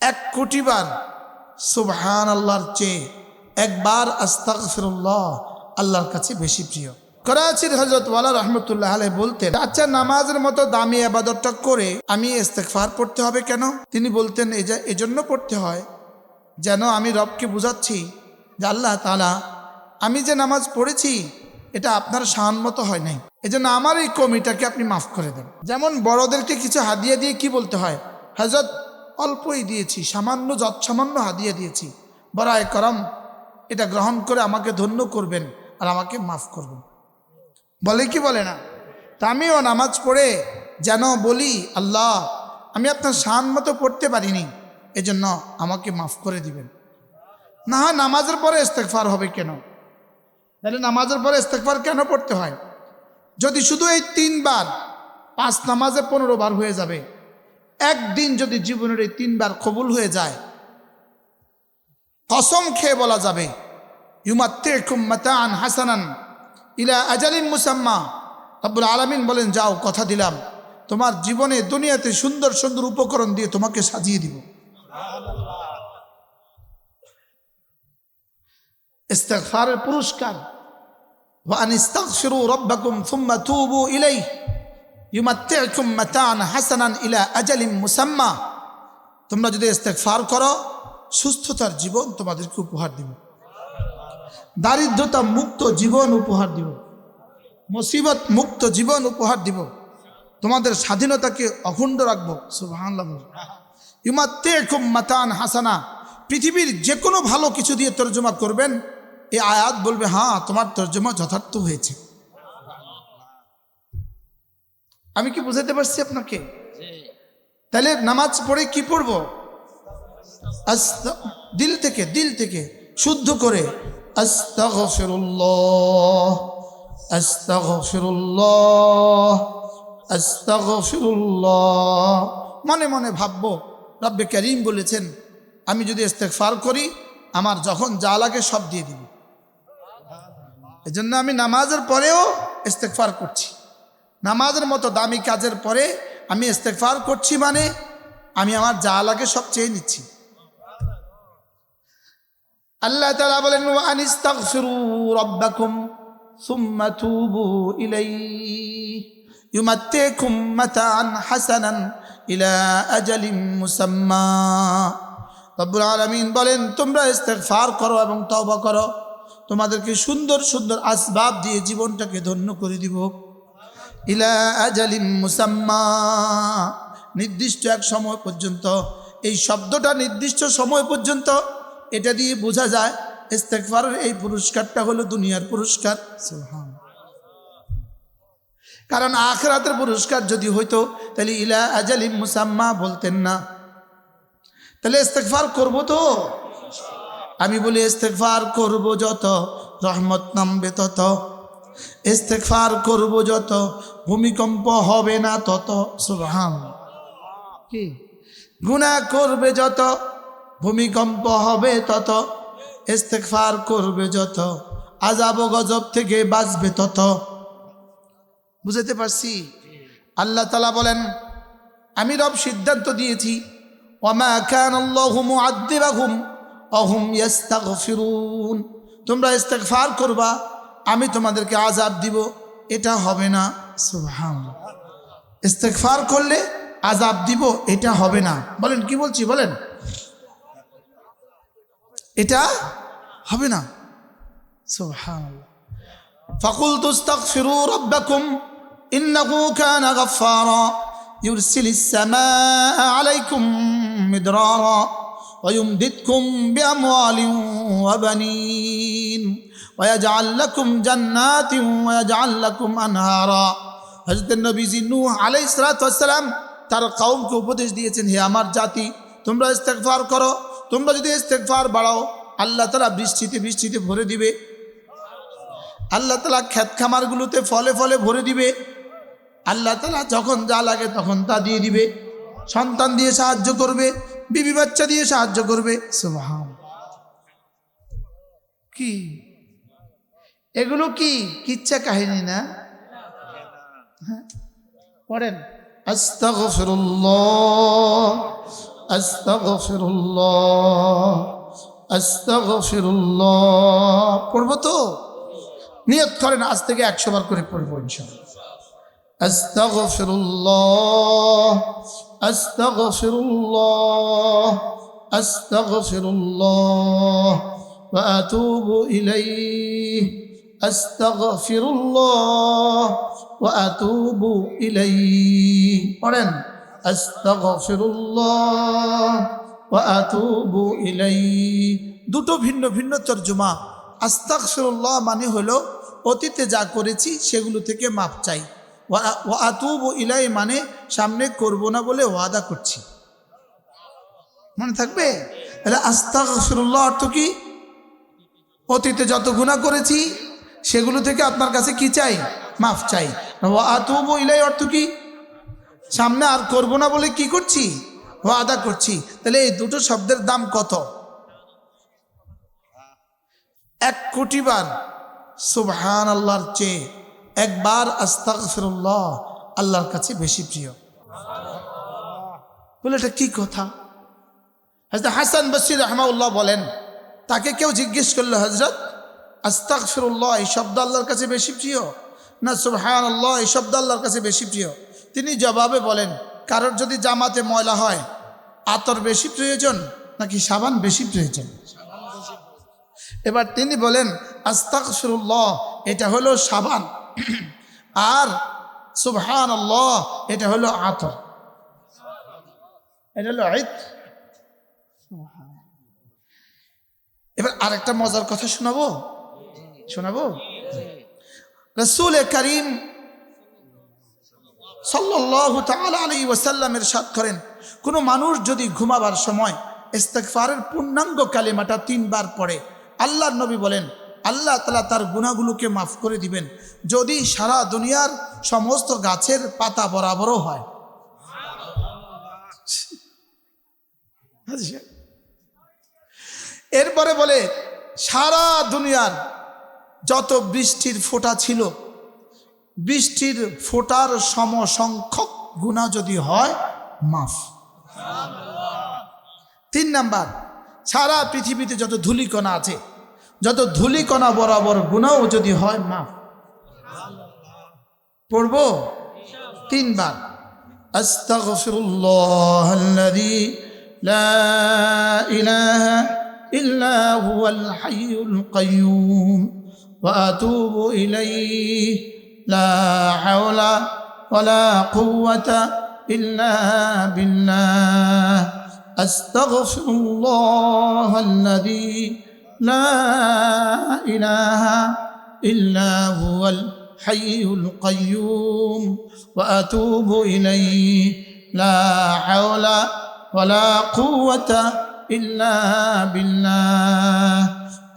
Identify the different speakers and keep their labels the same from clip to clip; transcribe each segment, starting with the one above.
Speaker 1: 1,000,000 বার সুবহানাল্লাহর চেয়ে একবার আস্তাগফিরুল্লাহ আল্লাহর কাছে বেশি প্রিয়। করাচির হযরত ওয়ালা রাহমাতুল্লাহ আলাইহি বলতেন, আচ্ছা নামাজের মতো দামি ইবাদতটা করে আমি ইস্তেগফার পড়তে হবে কেন? তিনি বলতেন এজন্য পড়তে হয় যেন আমি রবকে বুঝাচ্ছি যে আল্লাহ তাআলা আমি যে নামাজ পড়েছি এটা আপনার শান মতো হয় নাই, এজন্য আমার এই কমিটাকে আপনি মাফ করে দেন। যেমন বড়দেরকে কিছু হাদিয়া দিয়ে কি বলতে হয়, হযরত অল্পই দিয়েছি, সামান্য যৎসামান্য হাদিয়া দিয়েছি, বরায়ে করম এটা গ্রহণ করে আমাকে ধন্য করবেন আর আমাকে মাফ করবেন, বলে কি বলে না? তা আমিও নামাজ পড়ে যেন বলি আল্লাহ আমি আপনার শান মতো পড়তে পারিনি, এজন্য আমাকে মাফ করে দিবেন। না হয় নামাজের পরে ইস্তেগফার হবে কেন? তাহলে নামাজের পরে ইস্তেগফার কেন পড়তে হয়? যদি শুধু এই 3 বার, 5 নামাজে 15 বার হয়ে যাবে, একদিন যদি জীবনের এই 3 বার কবুল হয়ে যায়, কসম খেয়ে বলা যাবে ইউমাত্তিকুম মাতাআন হাসানান ইলা আজালিন মুসাম্মা। রব্বুল আলামিন বলেন যাও কথা দিলাম তোমার জীবনে দুনিয়াতে সুন্দর সুন্দর উপকরণ দিয়ে তোমাকে সাজিয়ে দিব। ইস্তিগফারের পুরস্কার, ওয়া আনিস্তাগফিরু রাব্বাকুম সুম্মা তুবু ইলাইহি ইউমাত্তিকুম মাতাআন হাসানান ইলা আজালিন মুসাম্মা। তোমরা যদি ইস্তিগফার করো সুস্থতার জীবন তোমাদেরকে উপহার দিব, দারিদ্রতা মুক্ত জীবন উপহার দিব, মুসিবত মুক্ত জীবন উপহার দিব, তোমাদের স্বাধীনতাকে অখণ্ড রাখবো। সুবহানাল্লাহ। ইউমাত্তিকুম মাতাআন হাসানা, পৃথিবীর যে কোনো ভালো কিছু দিয়ে তর্জমা করবেন এই আয়াত বলবে হ্যাঁ তোমার তর্জমা যথার্থ হয়েছে। আমি কি বুঝাতে পারছি আপনাকে? তাহলে নামাজ পড়ে কি পড়বো? দিল থেকে শুদ্ধ করে আস্তাগফিরুল্লাহ আস্তাগফিরুল্লাহ আস্তাগফিরুল্লাহ। মনে মনে ভাববো রব্বে কারীম বলেছেন আমি যদি ইস্তেগফার করি আমার যখন যা লাগে সব দিয়ে দিব। এজন্য আমি নামাজের পরেও ইস্তেগফার করছি, নামাজের মতো দামি কাজের পরে আমি ইস্তেগফার করছি, মানে আমি আমার যা লাগে সব চেয়ে নিচ্ছি। আল্লাহ তাআলা বলেন ওয়া আনিস্তাগফিরু রাব্বাকুম সুম্মা তুবু ইলাইহি ইউমাত্তিকুম মাতাআন হাসানান ইলা আজালিন মুসাম্মা। রব্বুল আলামিন বলেন তোমরা ইস্তেগফার করো এবং তওবা করো, তোমাদেরকে সুন্দর সুন্দর আসবাব দিয়ে জীবনটাকে ধন্য করে দিব। ইলা আজালিন মুসাম্মা, নির্দিষ্ট এক সময় পর্যন্ত। এই শব্দটা নির্দিষ্ট সময় পর্যন্ত, এটা দিয়ে বোঝা যায় ইস্তেগফারের এই পুরস্কারটা হলো দুনিয়ার পুরস্কার। সুবহানাল্লাহ। কারণ আখিরাতের পুরস্কার যদি হইতো তাহলে ইলা আজালিন মুসাম্মা বলতেন না। তাহলে ইস্তেগফার করব তো? আমি বলি ইস্তেগফার করব যত রহমত নামবে তত, ইস্তেগফার করব যত ভূমিকম্প হবে না তত। সুবহানাল্লাহ। কি গুনাহ করবে যত ভূমিকম্প হবে তত, ইস্তেগফার করবে যত আযাব ও গজব থেকে বাঁচবে তত। বুঝতে পারছি? আল্লাহ তাআলা বলেন আমি রব সিদ্ধান্ত দিয়েছি ওয়ামা কানাল্লাহু মুআদ্দিবাহুম ওয়া হুম ইস্তাগফিরুন, তোমরা ইস্তেগফার করবা আমি তোমাদেরকে আযাব দিব, এটা হবে না। সুবহানাল্লাহ। ইস্তেগফার করলে আযাব দিব এটা হবে না। বলেন কি বলছি বলেন, এটা হবে না। সুবহানাল্লাহ। ফাকুলতু ইস্তাগফিরু রাব্বাকুম ইন্নাহু কানা গাফফারা ইউরসিলিস সামাআ আলাইকুম মিদরারা ওয়া ইউমদিদকুম বিআমওয়ালিন ওয়া বানিন ওয়া ইয়াজআল লাকুম জান্নাতিন ওয়া ইয়াজআল লাকুম আনহারা। হযরত নবী নূহ আলাইহিস সালাতু ওয়াস সালাম তার কওমকে উপদেশ দিয়েছেন হে আমার জাতি তোমরা ইস্তেগফার করো, তোমরা যদি ইস্তেগফার বাড়াও আল্লাহ তাআলা বৃষ্টিতে ভরে দিবে, আল্লাহ তাআলা ক্ষেত খামারগুলোতে ফলে ফলে ভরে দিবে, আল্লাহ তাআলা যখন যা লাগে তখন তা দিয়ে দিবে, সন্তান দিয়ে সাহায্য করবে, বিবি বাচ্চা দিয়ে সাহায্য করবে। সুবহানাল্লাহ। কি এগুলো কি কিচ্ছা কাহিনী না? পড়েন আস্তাগফিরুল্লাহ আস্তাগফিরুল্লাহ, আস্তাগফিরুল্লাহ। পড়বো তো? নিয়ত করেন আজ থেকে 100 বার করে পড়বো ইনশাআল্লাহ। আস্তাগফিরুল্লাহ, আস্তাগফিরুল্লাহ, আস্তাগফিরুল্লাহ ওয়া আতুবু ইলাইহি, আস্তাগফিরুল্লাহ ওয়া আতুবু ইলাইহি। পড়েন আস্তাগফিরুল্লাহ ওয়া আতুবু ইলাইহি। দুটো ভিন্ন ভিন্ন তরজমা। আস্তাগফিরুল্লাহ মানে হলো অতীতে যা করেছি সেগুলো থেকে মাপ চাই, ওয়া আতুবু ইলাইহি মানে সামনে করব না বলে ওয়াদা করছি। মনে থাকবে? তাহলে আস্তাগফিরুল্লাহ অর্থ কি? অতীতে যত গুনাহ করেছি সেগুলো থেকে আপনার কাছে কি চাই? মাফ চাই। ওয়া আতুবু ইলাইহি অর্থ কি? সামনে আর করব না বলে কি করছি? ওয়াদা করছি। তাহলে এই দুটো শব্দের দাম কত? 1 কোটি বার সুবহানাল্লাহর চেয়ে একবার আস্তাগফিরুল্লাহ আল্লাহর কাছে বেশি প্রিয়। বলে এটা কি কথা? হযরত হাসান বসরি রাহমাহুল্লাহ বলেন, তাকে কেউ জিজ্ঞেস করলো, হযরত আস্তাগফিরুল্লাহ এই শব্দ আল্লাহর কাছে বেশি প্রিয় না সুবহানাল্লাহ এই শব্দ আল্লাহর কাছে বেশি প্রিয়? তিনি জবাবে বলেন, কারোর যদি জামাতে ময়লা হয় আতর বেশি প্রয়োজন নাকি সাবান বেশি প্রয়োজন? এবার তিনি বলেন, আস্তাগফিরুল্লাহ এটা হলো সাবান, আর সুবহানাল্লাহ এটা হলো আতর, এটা হলো ইত। এবার আরেকটা মজার কথা শোনাবো। রাসূল করিম সাল্লাল্লাহু তাআলা আলাইহি ওয়াসাল্লাম ইরশাদ করেন, কোনো মানুষ যদি ঘুমাবার সময় ইস্তিগফারের পূর্ণাঙ্গ কালিমাটা 3 বার পড়ে, আল্লাহর নবী বলেন আল্লাহ তাআলা তার গুনাহগুলোকে মাফ করে দিবেন, যদি সারা দুনিয়ার সমস্ত গাছের পাতা বরাবরও হয়। এরপরে বলে সারা দুনিয়ার যত বৃষ্টির ফোঁটা ছিল, বৃষ্টির ফোঁটার সমসংখ্যক গুনাহ যদি হয় মাফ। 3 নাম্বার, সারা পৃথিবীতে যত ধূলিকণা আছে, যত ধূলিকণা বরাবর গুনাহ যদি হয় মাফ। পড়বো 3 বার, আস্তাগফিরুল্লাহাল্লাযী লা ইলাহা ইল্লা হুয়াল হাইয়ুল কাইয়্যুম ওয়া আতুবু ইলাইহি লা হাওলা ওয়ালা কুওয়াতা ইল্লা বিল্লাহ। আস্তাগফিরুল্লাহাল্লাযী লা ইলাহা ইল্লা হুয়াল হাইয়ুল কাইয়্যুম ওয়া আতুবু ইলাইহি লা হাওলা ওয়ালা কুওয়াতা ইল্লা বিল্লাহ।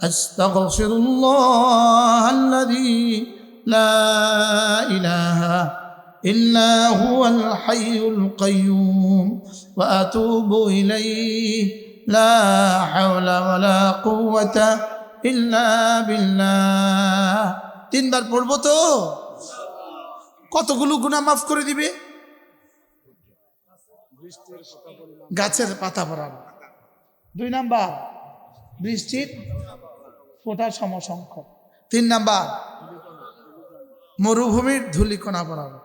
Speaker 1: আস্তাগফিরুল্লাহাল্লাযী লা ইলাহা ইল্লা হুয়াল হাইয়ুল কাইয়্যুম ওয়া আতুবু ইলাইহি লা হাওলা ওয়ালা কুওয়াতা ইল্লা বিল্লাহ। 3 বার পড়বো তো? কতগুলো গুনাহ মাফ করে দিবে? গাছের পাতা বরাবর। 2 নাম্বার, বৃষ্টির ফোঁটার সমসংখ্যক। 3 নাম্বার, মরুভূমির ধূলিকণা বরাবর।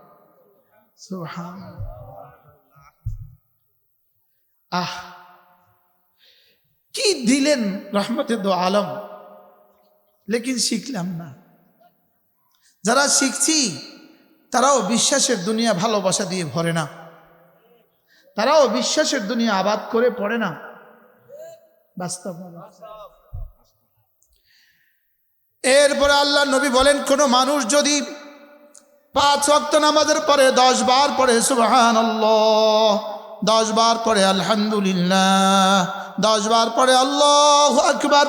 Speaker 1: সুবহানাল্লাহ। কি দিলেন রহমতে দো আলম, লেকিন শিখলাম না। যারা শিখছি তারাও বিশ্বাসের দুনিয়া ভালোবাসা দিয়ে ভরে না, তারাও বিশ্বাসের দুনিয়া আবাদ করে পড়ে না। বাস্তব। এরপরে আল্লাহ নবী বলেন, কোন মানুষ যদি 5 ওয়াক্ত নামাজের পরে 10 বার পড়ে সুবহানাল্লাহ, 10 বার পড়ে আলহামদুলিল্লাহ, 10 বার পড়ে আল্লাহু আকবার,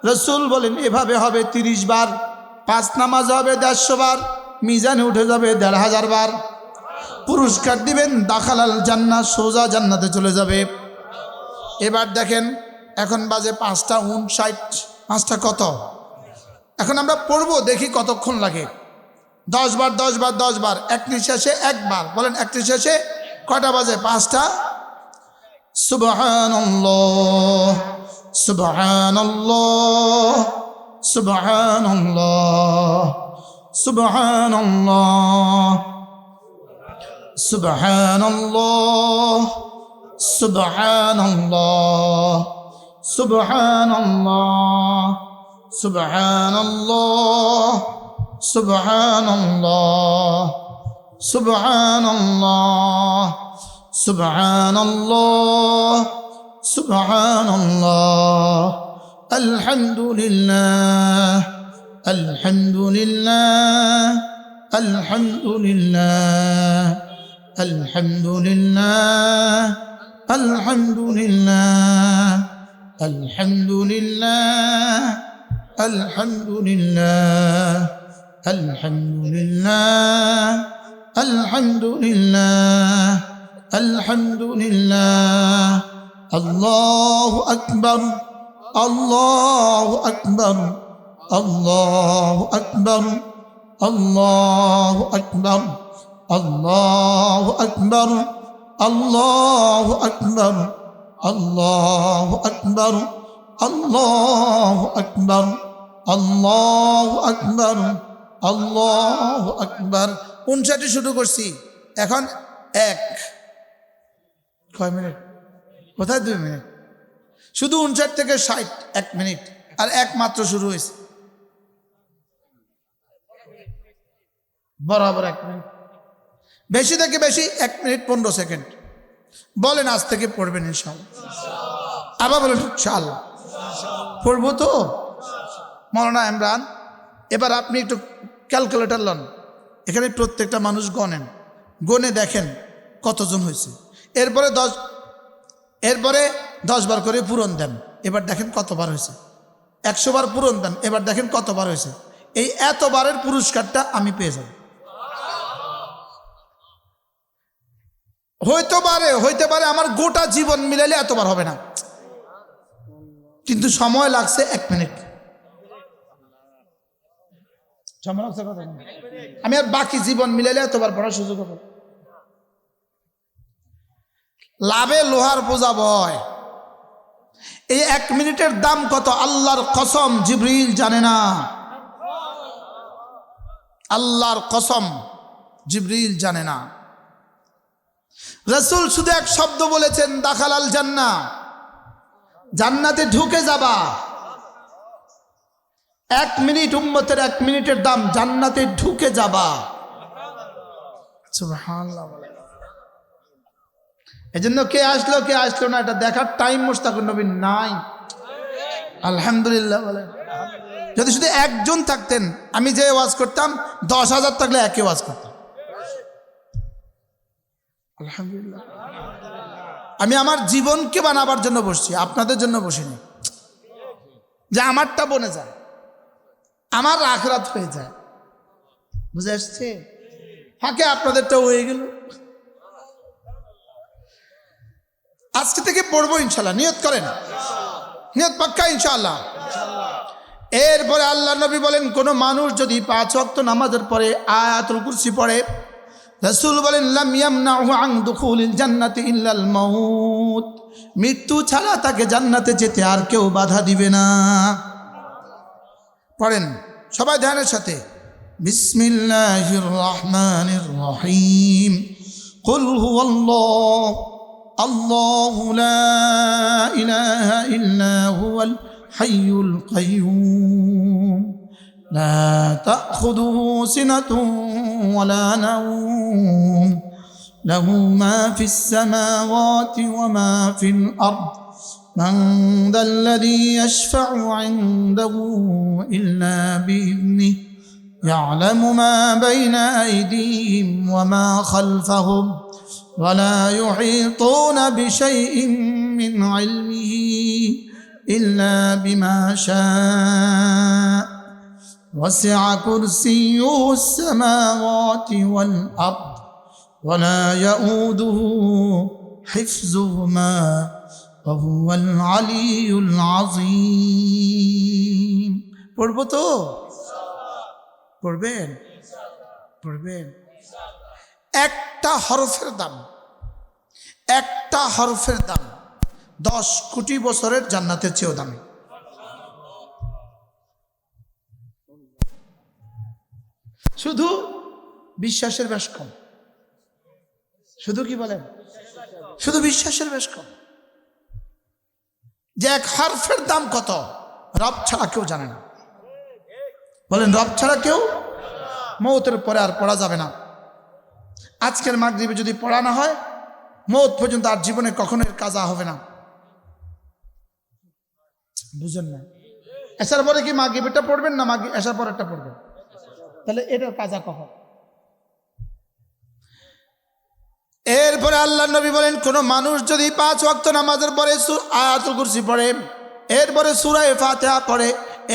Speaker 1: রাসূল বলেন এভাবে হবে 30 বার। 5 নামাজ হবে 150 বার, মিজানে উঠে যাবে 1500 বার। পুরস্কার দিবেন দাখালাল জান্নাহ, সোজা জান্নাতে চলে যাবে। এবার দেখেন, এখন বাজে 5টা 59। 5টা কত? এখন আমরা পড়বো, দেখি কতক্ষণ লাগে। 10 বার 10 বার 10 বার, এক নিঃশ্বাসে একবার। বলেন এক নিঃশ্বাসে কয়টা বাজে? 5টা সুবহানাল্লাহ, সুবহানাল্লাহ, সুবহানাল্লাহ, সুবহানাল্লাহ, সুবহানাল্লাহ, সুবহানাল্লাহ, সুবহানাল্লাহ, সুবহানাল্লাহ, সুবহানাল্লাহ, সুবহানাল্লাহ, সুবহানাল্লাহ, সুবহানাল্লাহ, আলহামদুলিল্লাহ, আলহামদুলিল্লাহ, আলহামদুলিল্লাহ, আলহামদুলিল্লাহ, আলহামদুলিল্লাহ, আলহামদুলিল্লাহ, আলহামদুলিল্লাহ, আলহামদুলিল্লাহ, আলহামদুলিল্লাহ, আলহামদুলিল্লাহ, আল্লাহু আকবার, আল্লাহু আকবার, আল্লাহু আকবার, আল্লাহু আকবার, আল্লাহু আকবার, আল্লাহু আকবার, আল্লাহু আকবার, আল্লাহু আকবার, আল্লাহু আকবার, আল্লাহু আকবার। 59 শুরু করছি, এখন কয় মিনিট? কোথায় 2 মিনিট? শুধু 59 থেকে 60, 1 মিনিট, আর মাত্র শুরু হয়েছে, বরাবর 1 মিনিট, বেশি থেকে বেশি 1 মিনিট 15 সেকেন্ড। বলেন আজ থেকে পড়বেন ইনশাআল্লাহ। আবার বলেন ইনশাআল্লাহ পড়বো তো। মৌলানা ইমরান, এবার আপনি একটু ক্যালকুলেটর লন, এখানে প্রত্যেকটা মানুষ গনে দেখেন কতজন হয়েছে, এরপরে 10 বার করে পূরণ দেন, এবার দেখেন কতবার হয়েছে। 100 বার পূরণ দেন, এবার দেখেন কতবার হয়েছে। এই এতবারের পুরস্কারটা আমি পেয়ে যাব। হইতে পারে আমার গোটা জীবন মিলাইলে এতবার হবে না, কিন্তু সময় লাগছে 1 মিনিট। সময় লাগছে কত? আমি আর বাকি জীবন মিলাইলে এতবার পড়ার সুযোগ হবে। লাভে লোহার পূজা বয়। এই 1 মিনিটের দাম কত আল্লাহর কসম জিবরিল জানে না। আল্লাহর কসম জিবরিল জানে না। রাসূল শুধু এক শব্দ বলেছেন, দাখালাল জান্নাহ, জান্নাতে ঢুকে যাবা। 1 মিনিট, উম্মতের 1 মিনিটের দাম, জান্নাতে ঢুকে যাবা। সুবহানাল্লাহ। এজন্য কে আসলো না এটা দেখার টাইম মুশতাকুর নবী নাই। আলহামদুলিল্লাহ বলেন। যদি শুধু একজন থাকতেন, আমি যে ওয়াজ করতাম, 10,000 থাকলে একই ওয়াজ করতাম। আলহামদুলিল্লাহ। আমি আমার জীবনকে বানাবার জন্য বসছি, আপনাদের জন্য বসিনি, যে আমারটা বনে যায়, আমার আখিরাত হয়ে যায়। বুঝে আসছে? ফাঁকে আপনাদেরটাও হয়ে গেল। আজকে থেকে পড়বো ইনশাল্লাহ, নিয়ত করেন, নিয়ত পাক্কা ইনশাআল্লাহ। এরপরে আল্লাহ নবী বলেন, কোন মানুষ যদি 5 ওয়াক্ত নামাজের পরে আয়াতুল কুরসি পড়ে, রাসূল বলেন, লাম ইয়ামনাহু আন দুখুলিল জান্নাতি ইল্লাল মাউত, মৃত্যু ছাড়া তাকে জান্নাতে যেতে আর কেউ বাধা দিবে না। পড়েন সবাই ধ্যানের সাথে, বিসমিল্লাহির রহমানির রহিম, কুল হুয়াল্লাহু আল্লাহু লা ইলাহা ইল্লা হুয়াল হাইয়ুল কাইয়্যুম, লা তাখুযুহু সিনাতুন ওয়ালা নাওম, লাহু মা ফিস সামাওয়াতি ওয়া মা ফিল আরদ, মান যাল্লাযী ইয়াশফা'ু 'ইনদাহু ইল্লা বিইذনিহি, يعلم ما بين أيديهم وما خلفهم ولا يحيطون بشيء من علمه إلا بما شاء وسع كرسيه السماوات والأرض ولا يؤوده حفظهما وهو العلي العظيم। পড়বো তো? পড়বেন? একটা হরফের দাম 10 কোটি বছরের জান্নাতের চেয়েও দামি। শুধু বিশ্বাসের বেশ কম। শুধু কি বলেন? শুধু বিশ্বাসের বেশ কম। যে এক হারফের দাম কত রব ছাড়া কেউ জানে না। বলেন রব ছাড়া কেউ। মৌতের পরে আর পড়া যাবে না। আজকের মাগরিবে যদি পড়া না হয় মৌত পর্যন্ত আর জীবনে কখনো এর কাজা হবে না। বুঝেন না? এসার পরে কি মাগরিবটা পড়বেন না এসার পরেরটা পড়বেন? তাহলে এটার কাজা কখন? এরপরে আল্লাহ নবী বলেন কোন মানুষ যদি 5 ওয়াক্ত নামাজের পরে আয়াতুল কুরসি পড়ে, এরপরে সূরা ফাতিহা পড়ে,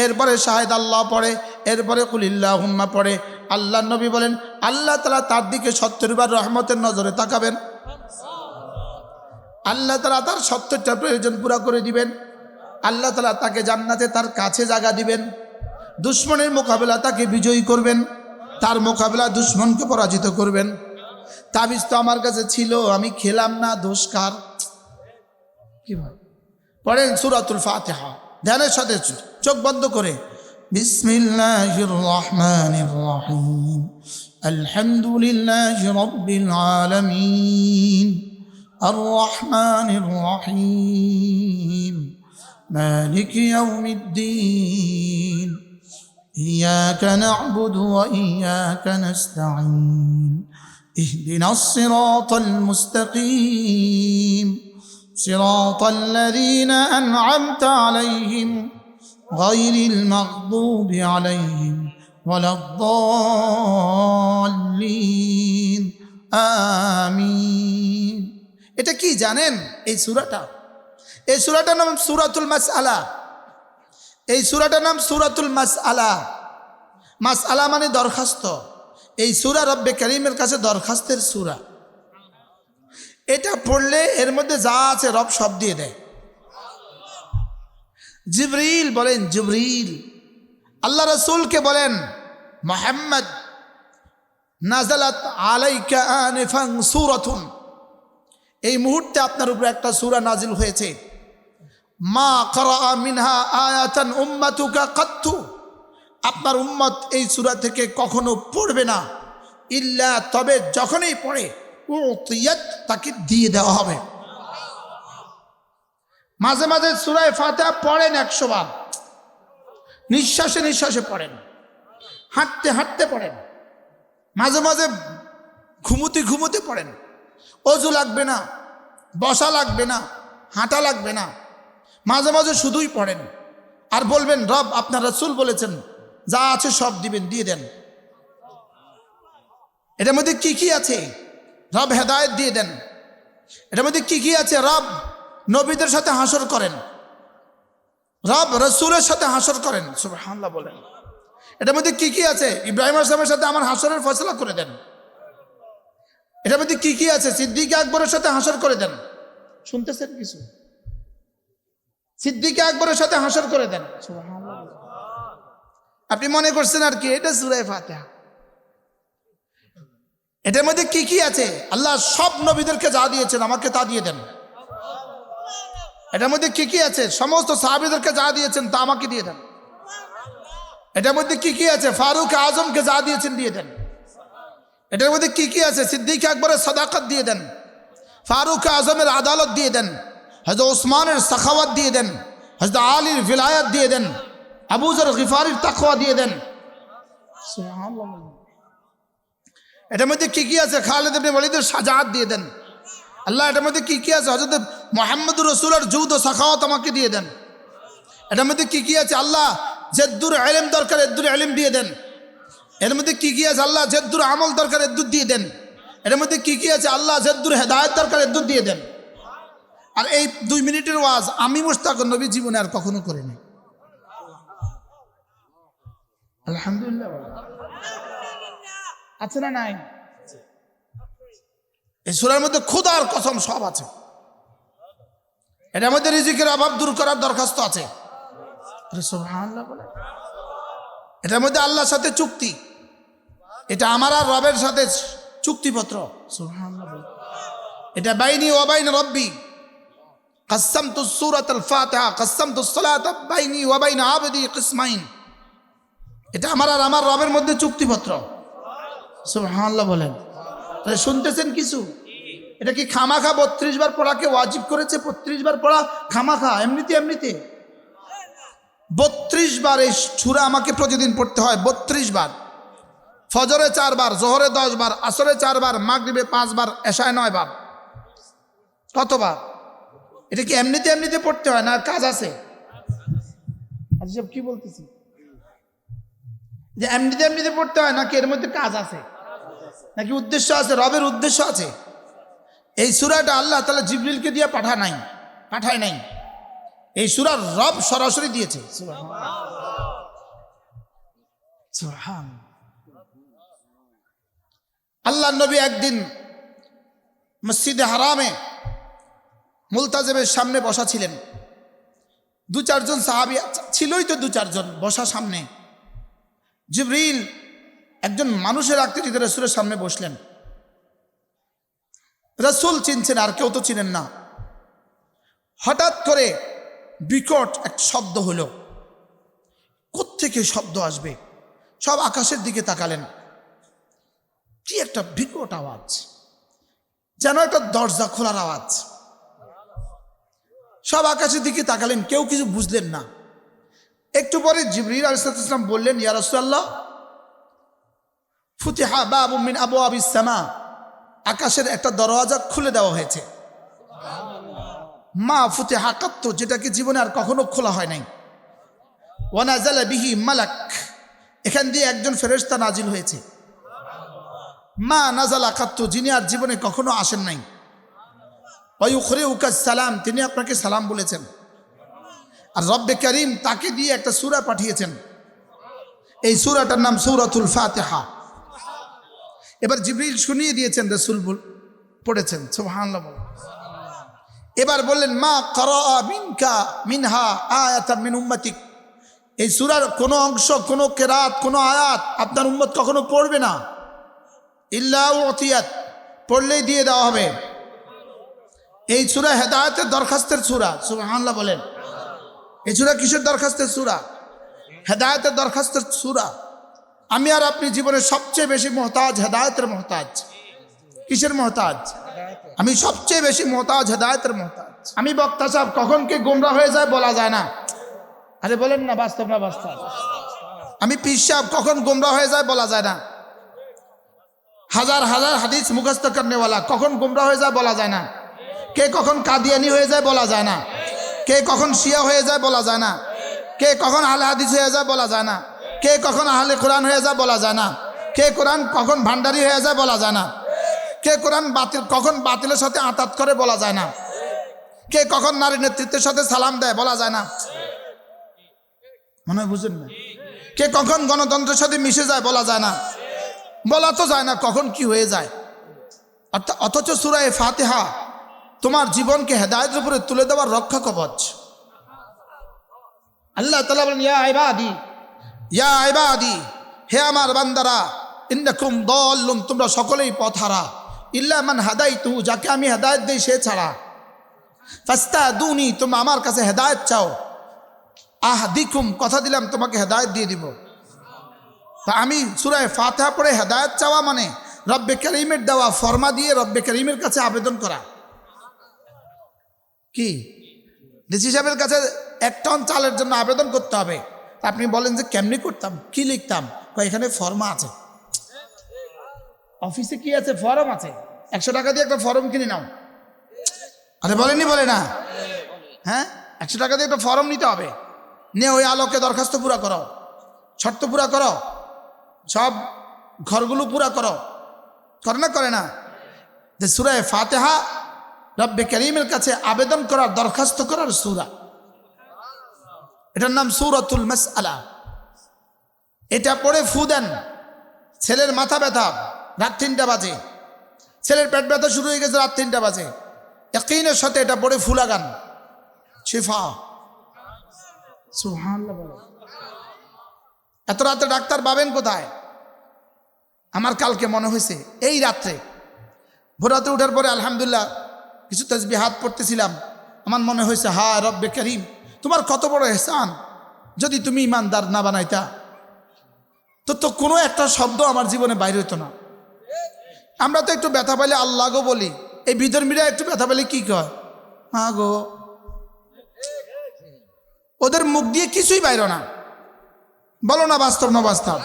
Speaker 1: এরপরে শাহেদ আল্লাহ পড়ে, এরপরে কুলিল্লাহুম্মা পড়ে, আল্লাহ নবী বলেন আল্লাহ তাআলা তার দিকে 70 বার রহমতের নজরে তাকাবেন। আল্লাহ তাআলা তার 70টা প্রয়োজন পুরা করে দিবেন। আল্লাহ তাআলা তাকে জান্নাতে তার কাছে জায়গা দিবেন। দুশমনের মোকাবেলা তাকে বিজয়ী করবেন। তার মোকাবেলা দুশমনকে পরাজিত করবেন। তাবিজ তো আমার কাছে ছিল, আমি খেলাম না, দোষ কার? কি ভাই পড়েন সূরাতুল ফাতিহা ধ্যানের সাথে চোখ বন্ধ করে। বিসমিল্লাহির রহমানির রহিম আলহামদুলিল্লাহি রাব্বিল আলামিন আর রহমানির রহিম মালিকি ইয়াউমিদ্দিন ইয়্যাকা না'বুদু ওয়া ইয়্যাকা নাস্তাঈন اهدنا الصراط المستقيم صراط الذين أنعمت عليهم غير المغضوب عليهم ولا الضالين آمين। এটা কি জানেন? এই সূরাটার নাম সূরাতুল মাসআলা। এই সূরাটার নাম সূরাতুল মাসআলা। মাসআলা মানে দরখাস্ত। এই সূরা রব্বে কারীমের কাছে দরখাস্তের সূরা। এটা পড়লে এর মধ্যে যা আছে রব সব দিয়ে দেয়। জিবরিল বলেন, জিবরিল আল্লাহ রাসূলকে বলেন মুহাম্মদ নাযালাত আলাইকা আনিফান সূরাতুন, এই মুহূর্তে আপনার উপরে একটা সূরা নাজিল হয়েছে। মা ক্বারা মিনহা আয়াতান উম্মাতুকা কাত্তু, আপনার উম্মত এই সূরা থেকে কখনো পড়বে না, ইল্লা তবে যখনই পড়ে উতিয়াত তাকে দিয়ে দেওয়া হবে। মাঝে মাঝে সূরা ফাতিহা পড়েন 100 বার, নিঃশ্বাসে নিঃশ্বাসে পড়েন, হাঁটতে হাঁটতে পড়েন, মাঝে মাঝে ঘুমুতে ঘুমুতে পড়েন। অজু লাগবে না, বসা লাগবে না, হাঁটা লাগবে না, মাঝে মাঝে শুধুই পড়েন আর বলবেন রব আপনার রাসূল বলেছেন যা আছে সব দিবেন, দিয়ে দেন। এটার মধ্যে কি কি আছে? রব হেদায়েত দিয়ে দেন। এটার মধ্যে কি কি আছে? রব নবীদের সাথে হাসর করেন, রব রাসূলের সাথে হাসর করেন। সুবহানাল্লাহ বলেন। এটার মধ্যে কি কি আছে? ইব্রাহিম আলাইহিস সালামের সাথে আমার হাসরের ফয়সালা করে দেন। এটার মধ্যে কি কি আছে? সিদ্দিক আকবরের সাথে হাসর করে দেন। শুনতেছেন কিছু? সিদ্দিক আকবরের সাথে হাসর করে দেন। সুবহানাল্লাহ। আপনি মনে করছেন আর কি এটা সূরা ফাতিহা। এটার মধ্যে কি কি আছে? আল্লাহ সব নবীদেরকে যা দিয়েছেন আমাকে তা দিয়ে দেন। এটার মধ্যে কি কি আছে? সমস্ত সাহাবীদেরকে যা দিয়েছেন তা আমাকে দিয়ে দেন। এটার মধ্যে কি কি আছে? ফারুক আজমকে যা দিয়েছেন দিয়ে দেন। এটার মধ্যে কি কি আছে? সিদ্দিক আকবরের সাদাকত দিয়ে দেন, ফারুক আজমের আদালত দিয়ে দেন, হযরত ওসমানের সাখাওয়াত দিয়ে দেন, হযরত আলীর ভিলায়াত দিয়ে দেন, আবু যর গিফারির তাকওয়া দিয়ে দেন। সুবহানাল্লাহ। এটার মধ্যে কি কি আছে? খালিদ ইবনে ওয়ালিদের শাজাআত দিয়ে দেন। আল্লাহ এটার মধ্যে কি কি আছে? হযরত মুহাম্মদুর রাসূলের জুদ ও সাখাওয়াত আমাকে দিয়ে দেন। এটার মধ্যে কি কি আছে? আল্লাহ জেদ্দুর ইলম দরকার এদ্দুর ইলম দিয়ে দেন। এর মধ্যে কি কি আছে? আল্লাহ জেদ্দুর আমল দরকার এদ্দুর দিয়ে দেন। এর মধ্যে কি কি আছে? আল্লাহ জেদ্দুর হেদায়েত দরকার এদ্দুর দিয়ে দেন। আর এই 2 মিনিটের ওয়াজ আমি মুশতাক নবী জীবনে আর কখনো করিনি। আলহামদুলিল্লাহ। আছে না নাই? এই সূরার মধ্যে খোদার কসম সব আছে। এটার মধ্যে রিজিকের অভাব দূর করার দরখাস্ত আছে। সুবহানাল্লাহ বলে। এটার মধ্যে আল্লাহর সাথে চুক্তি, এটা আমার আর রবের সাথে চুক্তিপত্র। সুবহানাল্লাহ বলে। এটা বাইনি ওয়া বাইন রব্বি, قسمت السورة الفاتحة قسمت الصلاة بيني وبين عبدي قسمين। এটা আমার আর আমার রবের মধ্যে চুক্তিপত্র। সুবহানাল্লাহ বলেন। তাহলে শুনতেছেন কিছু? এটা কি খামাখা 32 বার পড়াকে ওয়াজিব করেছে? 32 বার পড়া খামাখা? এমনিতে 32 বার এই সূরা আমাকে প্রতিদিন পড়তে হয়। 32 বার। ফজরে 4 বার, জোহরে 10 বার, আসরে 4 বার, মাগরিবে 5 বার, এশায় 9 বার। কতবার? এটা কি এমনিতে পড়তে হয় না কাজ আছে? আচ্ছা কি বলতেছি যে এমনিতে পড়তে হয় নাকি এর মধ্যে কাজ আছে, নাকি উদ্দেশ্য আছে? রবের উদ্দেশ্য আছে। এই সূরাটা আল্লাহ তাআলা জিবরিলকে দিয়ে পাঠায় নাই। এই সূরার রব সরাসরি দিয়েছে। সুবহান। আল্লাহ নবী একদিন মসজিদে হারামে মুলতাজিমের সামনে বসা ছিলেন। 2-4 জন সাহাবী ছিলই তো, 2-4 জন বসা সামনে। জিবরিল একজন মানুষের আকৃতিতে রাসূলের সামনে বসলেন। রাসূল চিনছেন, আর কেউ তো চিনেন না। হঠাৎ করে বিকট এক শব্দ হলো। কোত্থেকে শব্দ আসবে? সব আকাশের দিকে তাকালেন। কি একটা বিকট আওয়াজ, যেন একটা দরজা খোলার আওয়াজ। সব আকাশের দিকে তাকালেন, কেউ কিছু বুঝলেন না। একটু পরে জিবরিল আলাইহিস সালাম বললেন, ইয়া রাসূলুল্লাহ, ফুতিহা বাবুম মিন আবওয়াবিস সামা, আকাশের একটা দরওয়াজা খুলে দেওয়া হয়েছে। মা ফুতিহা কাত্তু, যেটাকে জীবনে আর কখনো খোলা হয় নাই। ওয়া নাযালা বিহি মালাক, এখান দিয়ে একজন ফেরেশতা নাজিল হয়েছে। মা নাযালা কাত্তু, যিনি আর জীবনে কখনো আসেন নাই। ওয়া ইউকরিউকা সালাম, তিনি আপনাকে সালাম বলেছেন। আর রব্বে কারীম তাকে দিয়ে একটা সূরা পাঠিয়েছেন। এই সূরাটার নাম সূরাতুল ফাতিহা। এবার জিবরিল শুনিয়ে দিয়েছেন, রাসূল পড়েছেন। সুবহানাল্লাহ। এবার বললেন, মা ক্বারাআ মিনহা আয়াতাম মিন উম্মতিক, এই সূরার কোনো অংশ, কোনো কেরাত, কোনো আয়াত আপনার উম্মত কখনো পড়বে না। ইল্লা উতিয়াত, পড়লেই দিয়ে দেওয়া হবে। এই সূরা হেদায়েতের দরখাস্তের সূরা। সুবহানাল্লাহ বলেন। এই সূরা কিসের দরখাস্তের সূরা? হেদায়েতের দরখাস্তের সূরা। আমি আর আপনি জীবনে সবচেয়ে বেশি মুহতাজ হেদায়েতের মুহতাজ। কিসের মুহতাজ? আমি সবচেয়ে বেশি মুহতাজ হেদায়েতের মুহতাজ। আমি বক্তা সাহেব, কখন কে গোমরা হয়ে যায় বলা যায় না। আরে বলেন না, বাস্তব না বাস্তব? আমি পীর সাহেব, কখন গোমরা হয়ে যায় বলা যায় না। হাজার হাজার হাদিস মুখস্থ করনেওয়ালা, কখন গোমরা হয়ে যায় বলা যায় না। কে কখন কাদিয়ানি হয়ে যায় বলা যায় না। কে কখন শিয়া হয়ে যায় বলা যায় না। কে কখন আহলে হাদিস হয়ে যায় বলা যায় না। কে কখন আহলে কোরআন হয়ে যায় বলা যায় না। কে কোরআন কখন ভান্ডারি হয়ে যায় বলা যায় না। কে কোরআন বাতিল কখন বাতিলের সাথে আতাত করে বলা যায় না। কে কখন নারী নেতৃত্বের সাথে সালাম দেয় বলা যায় না। মনে হয় বুঝেন না। কে কখন গণতন্ত্রের সাথে মিশে যায় বলা যায় না। বলা তো যায় না কখন কি হয়ে যায়। অথচ সূরা ফাতিহা তোমার জীবনকে হেদায়েতের উপরে তুলে দেওয়ার রক্ষা কবচ। আল্লাহ তাআলা বলেন, ইয়া ইবাদি, হে আমার বান্দারা, ইন্নাকুম দাল্লুন, তোমরা সকলেই পথহারা। ইল্লা মান হাদাইতু, যাকে আমি হেদায়েত দেই সে ছাড়া। ফাস্তাদুনি, তোমরা আমার কাছে হেদায়েত চাও। আহদিকুম, কথা দিলাম তোমাকে হেদায়েত দিয়ে দিব। তা আমি সূরা ফাতিহা পড়ে হেদায়েত চাওয়া মানে রব্বে কারীমের দেওয়া ফরমা দিয়ে রব্বে কারীমের কাছে আবেদন করা। কি ডিসি সাহেবের কাছে 1 টন চালের জন্য আবেদন করতে হবে। আপনি বলেন যে কেমনি করতাম, কি লিখতাম? এখানে ফর্মা আছে, অফিসে কি আছে? ফর্ম আছে। 100 টাকা দিয়ে একটা ফর্ম কিনে নাও। আরে বলেনি, বলে না? হ্যাঁ, 100 টাকা দিয়ে একটা ফর্ম নিতে হবে। নিয়ে ওই আলোকে দরখাস্ত পুরা করো, শর্ত পুরা করো, সব ঘরগুলো পুরা করো। করে না? করে না? যে সূরা ফাতিহা রব্বে কারীমের কাছে আবেদন করার, দরখাস্ত করার সূরা। এটার নাম সূরাতুল মাসআলা। এটা পড়ে ফু দেন, ছেলের মাথা ব্যথা রাত 3টা বাজে, ছেলের পেট ব্যথা শুরু হয়ে গেছে রাত 3টা বাজে, ইয়াকিনের সাথে এটা পড়ে ফু লাগান, শিফা। সুবহানাল্লাহ। এত রাতে ডাক্তার পাবেন কোথায়? আমার কালকে মনে হয়েছে এই রাত্রে, ভোর রাতে উঠার পরে আলহামদুলিল্লাহ কিছু তাসবিহাত পড়তেছিলাম। আমার মনে হয়েছে হায় রব্বে করিম, তোমার কত বড় এহসান, যদি তুমি ইমানদার না বানাইতা তো কোনো একটা শব্দ আমার জীবনে বাইরে হইতো না। আমরা তো একটু ব্যথা পাইলে আল্লাহ গো বলি, এই বিধর্মীরা একটু ব্যথা পাইলে কি কয়? হ্যাঁ গো। ওদের মুখ দিয়ে কিছুই বাইর না। বলো না বাস্তব না বাস্তব?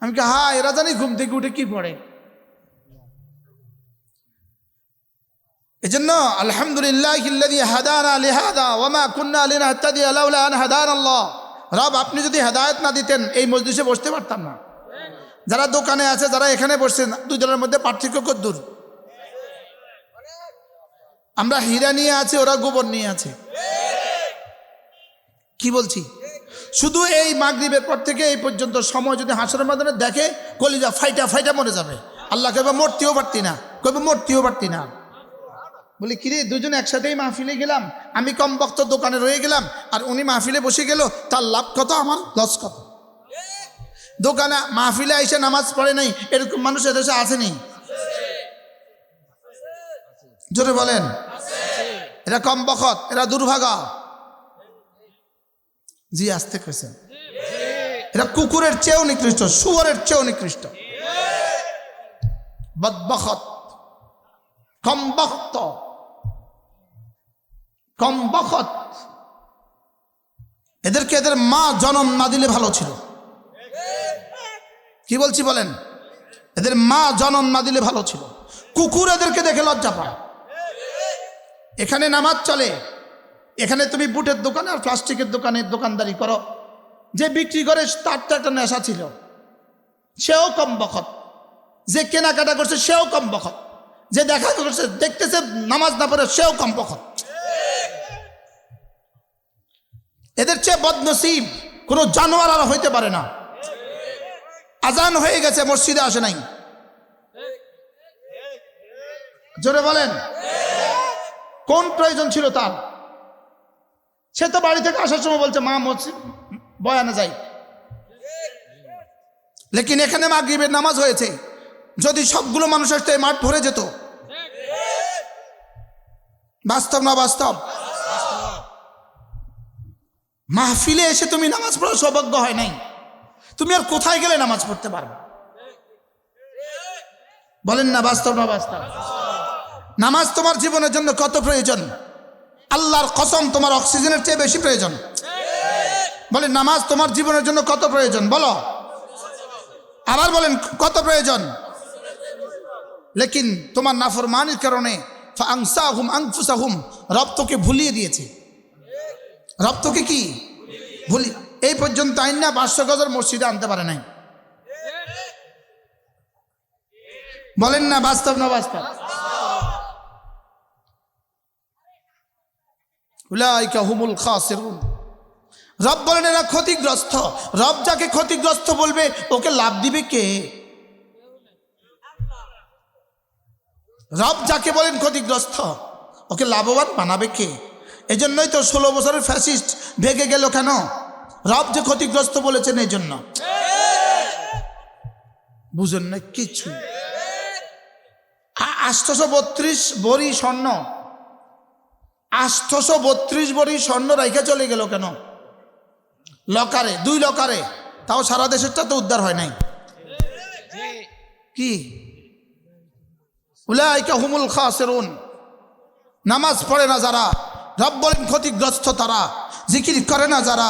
Speaker 1: আমি কি হ্যাঁ, এরা জানি ঘুম থেকে উঠে কি পড়ে। এজন্য আলহামদুলিল্লাহিল্লাযী হাদানা লিহাযা ওয়া মা কুন্না লিনাহতাদিয়া লাউলা আন হাদানাল্লাহ। রব, আপনি যদি হেদায়েত না দিতেন এই মজলিসে বসতে পারতাম না। যারা দোকানে আছে, যারা এখানে বসছেন, দুজনের মধ্যে পার্থক্য কতদূর? আমরা হীরা নিয়ে আছি, ওরা গোবর নিয়ে আছে। কি বলছি? শুধু এই মাগরিবের পর থেকে এই পর্যন্ত সময় যদি হাসরের ময়দানে দেখে, কলিজা ফাইটা ফাইটা মরে যাবে। আল্লাহ কইবে মরতেও পারতি না, কইবে মরতেও পারতি না। বলি কিরে, দুজন একসাথেই মাহফিলে গেলাম, আমি কম বক্ত দোকানে রয়ে গেলাম, আর উনি মাহফিলে বসে গেল, তার লাভ কত, আমার লস কত? দোকানে মাহফিলে এসে নামাজ পড়ে নাই, এরকম মানুষ এদেশে আসেনি? জোরে বলেন। এরা কম বখত, এরা দুর্ভাগা। জি আসতে কেছেন। এরা কুকুরের চেয়েও নিকৃষ্ট, শুয়োরের চেয়েও নিকৃষ্ট, বদবখত, কম বখত, কম বখত। এদেরকে এদের মা জন্ম না দিলে ভালো ছিল। কি বলছি বলেন? এদের মা জন্ম না দিলে ভালো ছিল। কুকুর এদেরকে দেখে লজ্জা পায়। এখানে নামাজ চলে, এখানে তুমি বুটের দোকানে আর প্লাস্টিকের দোকানে দোকানদারি করো। যে বিক্রি করে তার তো একটা নেশা ছিল, সেও কম বখত। যে কেনাকাটা করছে সেও কম বখত। যে দেখা করছে, দেখতেছে নামাজ না পড়ে, সেও কম বখত। এদের চেয়ে বদনসিব কোনো জানোয়ার আর হইতে পারে না। আজান হয়ে গেছে, মসজিদে আসে নাই। জোরে বলেন। কোন প্রয়োজন ছিল তার? সে তো বাড়ি থেকে আসার সময় বলছে মা মসজিদ বয়ানে যাই। লেকিন এখানে মাগরিবের নামাজ হয়েছে, যদি সবগুলো মানুষ আসতো এই মাঠ ভরে যেত। বাস্তব না বাস্তব? মাহফিলে এসে তুমি নামাজ পড়ার সৌভাগ্য হয় নাই, তুমি আর কোথায় গেলে নামাজ পড়তে পারবে? বলেন না বাস্তব না বাস্তব? নামাজ তোমার জীবনের জন্য কত প্রয়োজন? আল্লাহর কসম, তোমার অক্সিজেনের চেয়ে বেশি প্রয়োজন। বলেন নামাজ তোমার জীবনের জন্য কত প্রয়োজন? বলো, আবার বলেন কত প্রয়োজন? লেকিন তোমার নাফরমানির কারণে ফাআনসাহুম আনফুসাহুম, রব তোকে ভুলিয়ে দিয়েছে। রব তোকে কি ভুলি, এই পর্যন্ত আইন না 500 গজের মসজিদে আনতে পারে নাই। বলেন না বাস্তব না বাস্তব? উলাইকা হুমুল খাসিরুন। রব বলেন এরা ক্ষতিগ্রস্ত। রব যাকে ক্ষতিগ্রস্ত বলবে, ওকে লাভ দিবে কে? রব যাকে বলেন ক্ষতিগ্রস্ত, ওকে লাভবান বানাবে কে? এজন্যই তো 16 বছরের ফ্যাসিস্ট ভেগে গেল কেন? রব যে ক্ষতিগ্রস্ত বলেছেন এই জন্য। বুঝেন না কিছু? 832 ভরি স্বর্ণ, 832 ভরি স্বর্ণ রাইখা চলে গেল কেন? লকারে, 2 লকারে। তাও সারা দেশেরটা তো উদ্ধার হয় নাই। কি? উলাইকা হুমুল খাসিরুন। নামাজ পড়ে না যারা, রব বলেন ক্ষতিগ্রস্ত তারা। জিকির করে না যারা,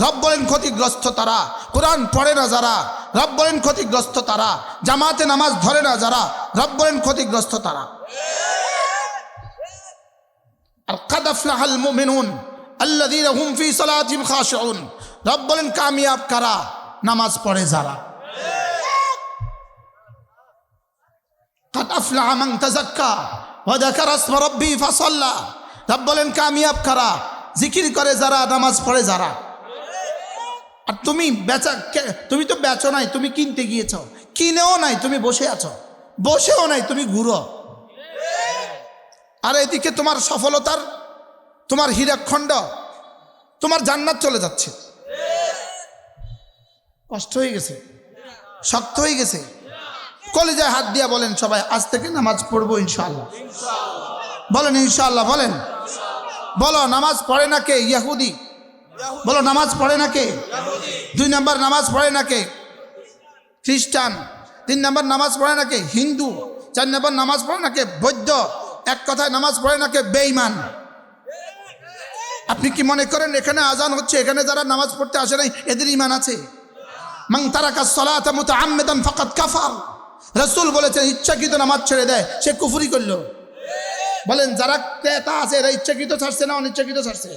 Speaker 1: রব বলেন ক্ষতিগ্রস্ত তারা। কোরআন পড়ে না যারা, রব বলেন ক্ষতিগ্রস্ত তারা। জামাতে নামাজ ধরে না যারা, রব বলেন ক্ষতিগ্রস্ত তারা। আর কাদ আফলাহাল মুমিনুন আল্লাযীনা হুম ফী সালাতিহিম খাশিউন। রব বলেন কামিয়াব কারা? নামাজ পড়ে যারা। কাদ আফলাহা মান তাযাক্কা ওয়া যাকারা ইসমা রাব্বি ফাসাল্লা। রব বলেন কামিয়াব কারা? জিকির করে যারা, নামাজ পড়ে যারা। আর তুমি তুমি তো বেচো নাই, তুমি কিনতে গিয়েছো। কিনেও নাই, তুমি বসে আছো। বসেও নাই, তুমি ঘুরো। আর এদিকে তোমার সফলতার, তোমার হীরাখণ্ড, তোমার জান্নাত চলে যাচ্ছে। কষ্ট হয়ে গেছে, শক্ত হয়ে গেছে। কলিজায় হাত দিয়া বলেন সবাই, আজ থেকে নামাজ পড়বো ইনশাআল্লাহ। বলেন ইনশাআল্লাহ, বলেন। বলো নামাজ পড়ে না কে? ইহুদি। বলো নামাজ পড়ে না কে? 2 নম্বর নামাজ পড়ে না কে? খ্রিস্টান। 3 নম্বর নামাজ পড়ে না কে? হিন্দু। 4 নম্বর নামাজ পড়ে না কে? বৌদ্ধ। এক কথায় নামাজ পড়ে না কে? বেঈমান। আপনি কি মনে করেন এখানে আজান হচ্ছে, এখানে যারা নামাজ পড়তে আসে নাই এদের ঈমান আছে? মান তারাকাস সালাতা মুতাআম্মিদান ফাকাদ কাফার। রাসূল বলেছেন ইচ্ছাকৃত নামাজ ছেড়ে দেয় সে কুফরি করলো। বলেন যারা ক্রেতা আছে এরা ইচ্ছাকৃত ছাড়ছে না অনিচ্ছাকৃত ছাড়ছে?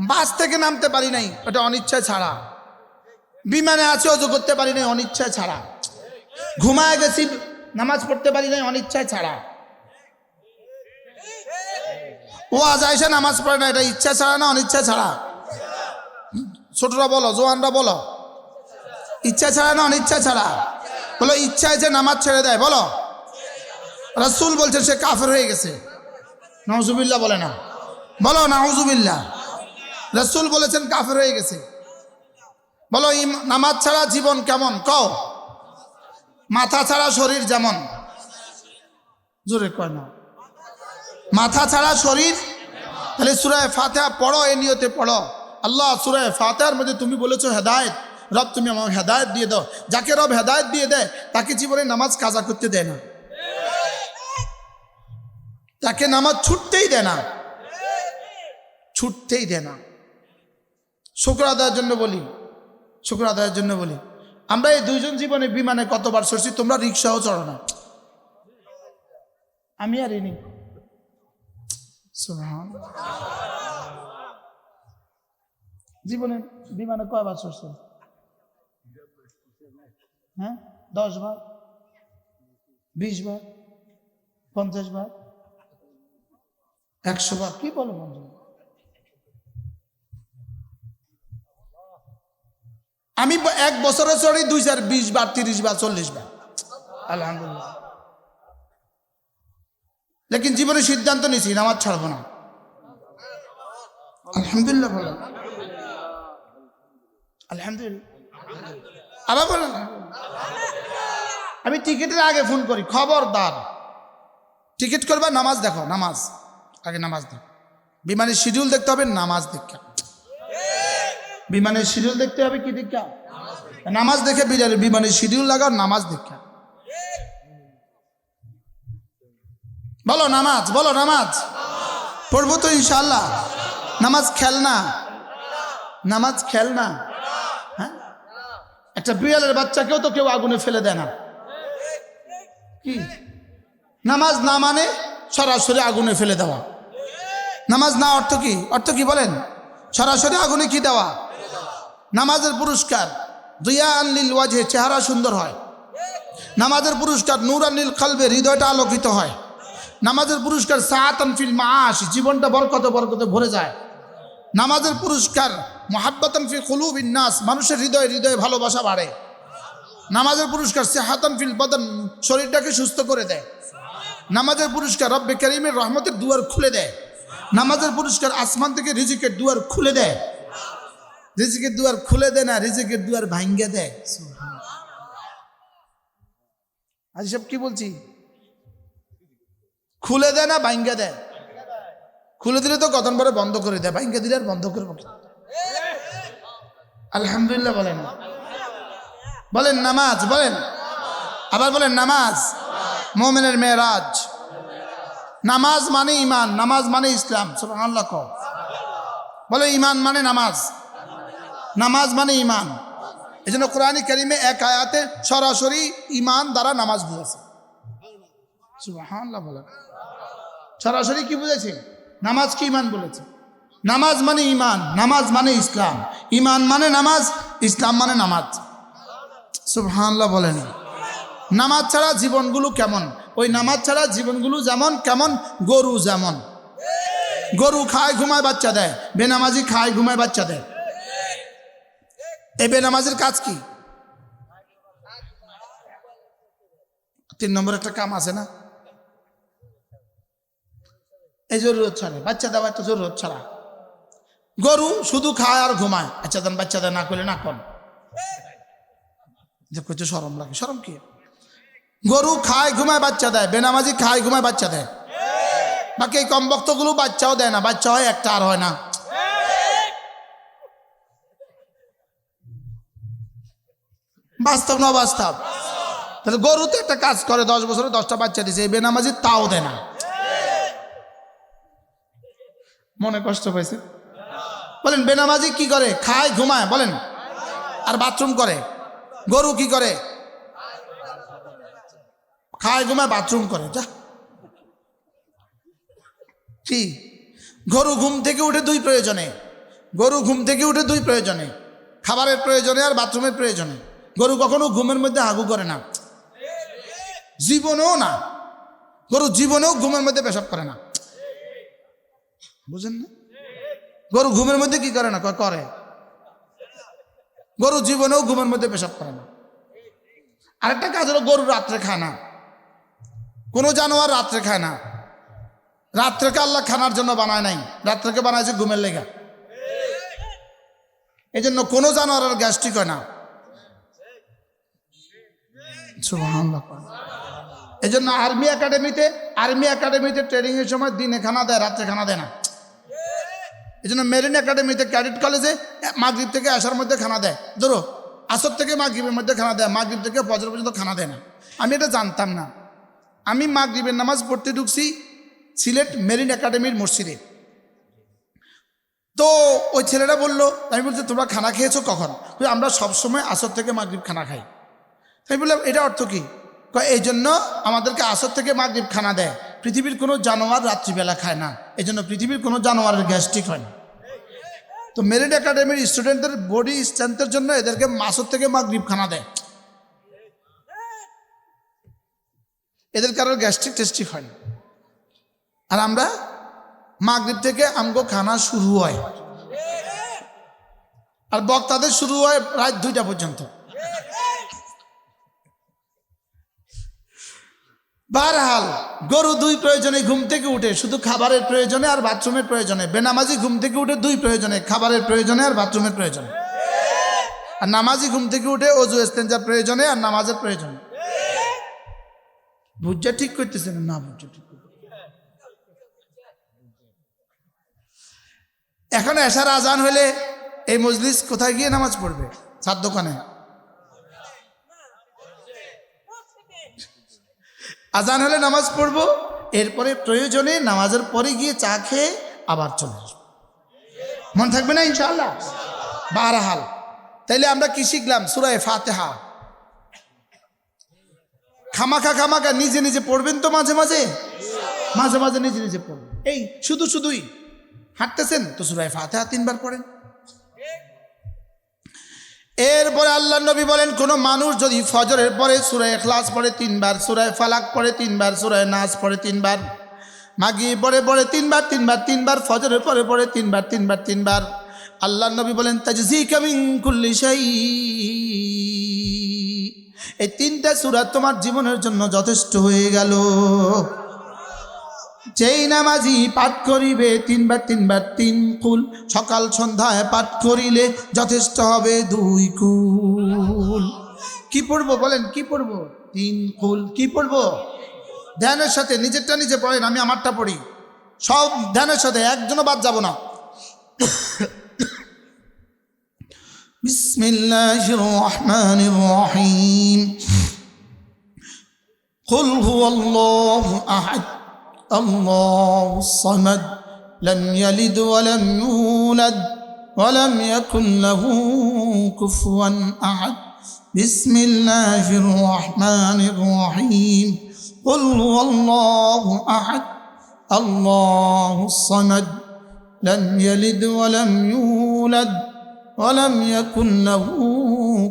Speaker 1: বাস থেকে নামতে পারি নাই, ওটা অনিচ্ছায় ছাড়া। বিমানে আছে অজু করতে পারি নাই, অনিচ্ছায় ছাড়া। ঘুমায় গেছি নামাজ পড়তে পারি নাই, অনিচ্ছায় ছাড়া। ওয়াজ আয়েশা নামাজ পড়ে না, এটা ইচ্ছা ছাড়া না অনিচ্ছা ছাড়া? ছোটরা বলো, জোয়ানরা বলো, ইচ্ছা ছাড়া না অনিচ্ছা ছাড়া? বলো ইচ্ছায় যে নামাজ ছেড়ে দেয়, বলো রাসূল বলছেন সে কাফের হয়ে গেছে। নাউজুবিল্লাহ বলে না? বলো নাউজুবিল্লাহ। রাসূল বলেছেন কাফের হয়ে গেছে। বলো নামাজ ছাড়া জীবন কেমন কও? মাথা ছাড়া শরীর যেমন। জোরে কয় না। মাথা ছাড়া শরীর। তাহলে সূরা ফাতিহা পড়ো, এই নিয়তে পড়ো আল্লাহ সূরা ফাতিহার মধ্যে তুমি বলেছো হেদায়েত, রব তুমি আমাকে হেদায়েত দিয়ে দাও। যাকে রব হেদায়েত দিয়ে দেয় তাকে জীবনে নামাজ কাজা করতে দেয় না, তাকে নামাজ ছুটতেই দেয় না, ছুটতেই দেয় না। শুকর আদায়ের জন্য বলি, শুকর আদায়ের জন্য বলি, আমরা এই 2 জন জীবনে বিমানে কতবার চড়ছি, তোমরা রিক্সাও চড়ো না, আমি আর ইনি। জীবনে বিমানে কয়বার চড়ছেন? হ্যাঁ 10 বার, 20 বার, 50 বার, 100 বার? কি বলো বন্ধু? আমি 1 বছরে চড়ি 2, 4, 20 বার, 30 বার, 40 বার, আলহামদুলিল্লাহ। লেকিন জীবনে সিদ্ধান্ত নিয়েছি নামাজ ছাড়বো না, আলহামদুলিল্লাহ বলেন, আলহামদুলিল্লাহ। আবার বলেন। আমি টিকিটের আগে ফোন করি, খবরদার টিকিট করবা নামাজ দেখো, নামাজ আগে, নামাজ দেখো। বিমানের শিডিউল দেখতে হবে, নামাজ দেখা। বিমানের শিডিউল দেখতে হবে কি দেখা? নামাজ দেখে বিমানের শিডিউল লাগাও, নামাজ দেখা। বলো নামাজ, বলো নামাজ পড়বো তো ইনশাআল্লাহ। নামাজ খেলনা, নামাজ খেলনা। হ্যাঁ, একটা বিড়ালের বাচ্চাকেও তো কেউ আগুনে ফেলে দেয় না। কি নামাজ না মানে সরাসরি আগুনে ফেলে দেওয়া। নামাজ না অর্থ কি? অর্থ কি বলেন? সরাসরি আগুনে কি দেওয়া? নামাজের পুরস্কার দিয়ান লিল ওয়াজহে, চেহারা সুন্দর হয়। নামাজের পুরস্কার নূরান লিল কলবে, হৃদয়টা আলোকিত হয়। নামাজের পুরস্কার সাআতান ফিল মাআশ, জীবনটা বরকতে বরকতে ভরে যায়। নামাজের পুরস্কার মুহাব্বাতান ফি কুলুবিন নাস, মানুষের হৃদয়ে হৃদয়ে ভালোবাসা বাড়ে। নামাজের পুরস্কার সিহাতান ফিল বাদান, শরীরটাকে সুস্থ করে দেয়। নামাজের পুরস্কার রব্বে কারীমের রহমতের দুয়ার খুলে দেয়। নামাজের পুরস্কার আসমান থেকে রিজিকের দুয়ার খুলে দেয়। রিজিকের দুয়ার খুলে দেয় না, রিজিকের দুয়ার ভাঙ্গে দেয়। আজ সব কি বলছি? খুলে দেয় না ভাঙ্গে দেয়? খুলে দিলে তো কতক্ষণ পরে বন্ধ করে দেয়, ভাঙ্গে দিলে আর বন্ধ করবো। আলহামদুলিল্লাহ বলেন, বলেন নামাজ, বলেন আবার বলেন নামাজ মুমিনের মেরাজ। নামাজ মানে ঈমান, নামাজ মানে ইসলাম। সুবহানাল্লাহ কও। বলে ঈমান মানে নামাজ, নামাজ মানে ঈমান। এজন্য কোরআনে কারীমে এক আয়াতে সরাসরি ঈমান দ্বারা নামাজ বুঝাছে। সুবহানাল্লাহ বলেন। সরাসরি কি বুঝেছে? নামাজ কি ঈমান বলেছে। নামাজ মানে ঈমান, নামাজ মানে ইসলাম। ঈমান মানে নামাজ, ইসলাম মানে নামাজ। সুবহানাল্লাহ বলেন। নামাজ ছাড়া জীবনগুলো কেমন? ওই নামাজ ছাড়া জীবনগুলো যেমন কেমন, গরু যেমন। গরু খায় ঘুমায় বাচ্চা দেয়, বেনামাজি খায় ঘুমায় বাচ্চা দেয়। এই বেনামাজির কাজ কি? 3 নম্বর একটা কাম আছে না, এই জরুরত ছাড়া বাচ্চা দেওয়া একটা জরুরত ছাড়া। গরু শুধু খায় আর ঘুমায়, আচ্ছা দেন বাচ্চা দেয়, না করলে না কর। যে কিছু শরম লাগে, শরম কি? গরু খায় ঘুমায় বাচ্চা দেয়, বেনামাজি খায় ঘুমায় বাচ্চা দেয়। বাকি এই কমবক্তগুলো বাচ্চাও দেয় না, বাচ্চা হয় একটা আর হয় না। বাস্তব না বাস্তব? তাহলে গরু তো একটা কাজ করে, 10 বছরে 10টা বাচ্চা দিছে, এই বেনামাজি তাও দেয় না। মনে কষ্ট পাইছে? বলেন বেনামাজি কি করে? খায় ঘুমায়, বলেন, আর বাথরুম করে। গরু কি করে? খায় ঘুমায় বাথরুম করে। যা কি, গরু ঘুম থেকে উঠে দুই প্রয়োজনে, গরু ঘুম থেকে উঠে দুই প্রয়োজনে, খাবারের প্রয়োজনে আর বাথরুমের প্রয়োজনে। গরু কখনো ঘুমের মধ্যে হাগু করে না, জীবনেও না। গরু জীবনেও ঘুমের মধ্যে পেশাব করে না, বুঝেন না? গরু ঘুমের মধ্যে কি করে না? করে। গরু জীবনেও ঘুমের মধ্যে পেশাব করে না। আরেকটা কাজ হলো, গরু রাত্রে খায় না। কোনো জানোয়ার রাত্রে খায় না। রাত্রেকে আল্লাহ খানার জন্য বানায় নাই, রাত্রেকে বানাইছে ঘুমের লেগা। এই জন্য কোনো জানোয়ারের গ্যাস্ট্রিক হয় না। সুবহানাল্লাহ। এই জন্য আর্মি একাডেমিতে ট্রেনিং এর সময় দিনে খানা দেয়, রাত্রে খানা দেয় না। এই জন্য মেরিন একাডেমিতে, ক্যাডেট কলেজে মাগরিব থেকে আসার মধ্যে খানা দেয়। ধরো আসর থেকে মাগরিবের মধ্যে খানা দেয়, মাগরিব থেকে ফজর পর্যন্ত খানা দেয় না। আমি এটা জানতাম না। আমি মাগরিবের নামাজ পড়তে ঢুকছি সিলেট মেরিন একাডেমির মসজিদে। তো ওই ছেলেটা বললো, আমি বলছি তোমরা খানা খেয়েছো কখন? আমরা সবসময় আসর থেকে মাগরিব খানা খাই। আমি বললাম এটা অর্থ কি? এই জন্য আমাদেরকে আসর থেকে মাগরিব খানা দেয়। পৃথিবীর কোনো জানোয়ার রাত্রিবেলা খায় না, এই জন্য পৃথিবীর কোনো জানোয়ারের গ্যাস্ট্রিক হয় না। তো মেরিন একাডেমির স্টুডেন্টদের বডি স্ট্রেংথের জন্য এদেরকে আসর থেকে মাগরিব খানা দেয়, এদের কারোর গ্যাস্ট্রিক টেস্ট্রিক হয় না। আর আমরা মাগরিব থেকে আমগো খানা শুরু হয়, আর বক্তাদের শুরু হয় রাত 2টা পর্যন্ত। বারহাল গরু দুই প্রয়োজনে ঘুম থেকে উঠে, শুধু খাবারের প্রয়োজনে আর বাথরুমের প্রয়োজনে। বেনামাজি ঘুম থেকে উঠে দুই প্রয়োজনে, খাবারের প্রয়োজনে আর বাথরুমের প্রয়োজনে। আর নামাজি ঘুম থেকে উঠে অজু ইস্তেঞ্জার প্রয়োজনে আর নামাজের প্রয়োজনে। বুঝা ঠিক করতেছেন না? বুঝা ঠিক। এখন এশার আজান হলে এই মজলিস কোথায় গিয়ে নামাজ পড়বে? চার দোকানে। আজান হলে নামাজ পড়বো, এরপরে প্রয়োজনে নামাজের পরে গিয়ে চা খেয়ে আবার চলে আসবো। মন থাকবে না ইনশাআল্লাহ? বারহাল তাইলে আমরা কি শিখলাম? সূরা ফাতিহা খামাখা নিজে নিজে পড়বেন তো, মাঝে মাঝে নিজে নিজে পড়বেন। এই শুধুই হাঁটতেছেন তো সূরা ফাতিহা 3 বার পড়েন। এরপরে আল্লাহ নবী বলেন, কোন মানুষ যদি ফজরের পরে সূরা ইখলাস পড়ে 3 বার, সূরা ফালাক পড়ে 3 বার, সূরা নাস পড়ে 3 বার, মাগরিব পড়ে 3 বার, ফজরের পরে 3 বার, আল্লাহ নবী বলেন তাজজিকা মিন কুল্লি শাই, এই 3টা সূরা তোমার জীবনের জন্য যথেষ্ট হয়ে গেল। যেই নামাজি পাঠ করিবে 3 বার 3 কুল, সকাল সন্ধ্যায় পাঠ করিলে যথেষ্ট হবে 2 কুল। কি পড়বো বলেন? কি পড়বো? 3 কুল। কি পড়বো? ধ্যানের সাথে। নিজেরটা নিজে পড়েন, আমি আমারটা পড়ি। সব ধ্যানের সাথে, একজনও বাদ যাব না। বিসমিল্লাহির রহমানির রহিম। কুল হুয়াল্লাহু আহাদ الله الصمد لم يلد ولم يولد ولم يكن له كفوا أحد بسم الله الرحمن الرحيم قل هو الله أحد الله الصمد لم يلد ولم يولد ولم يكن له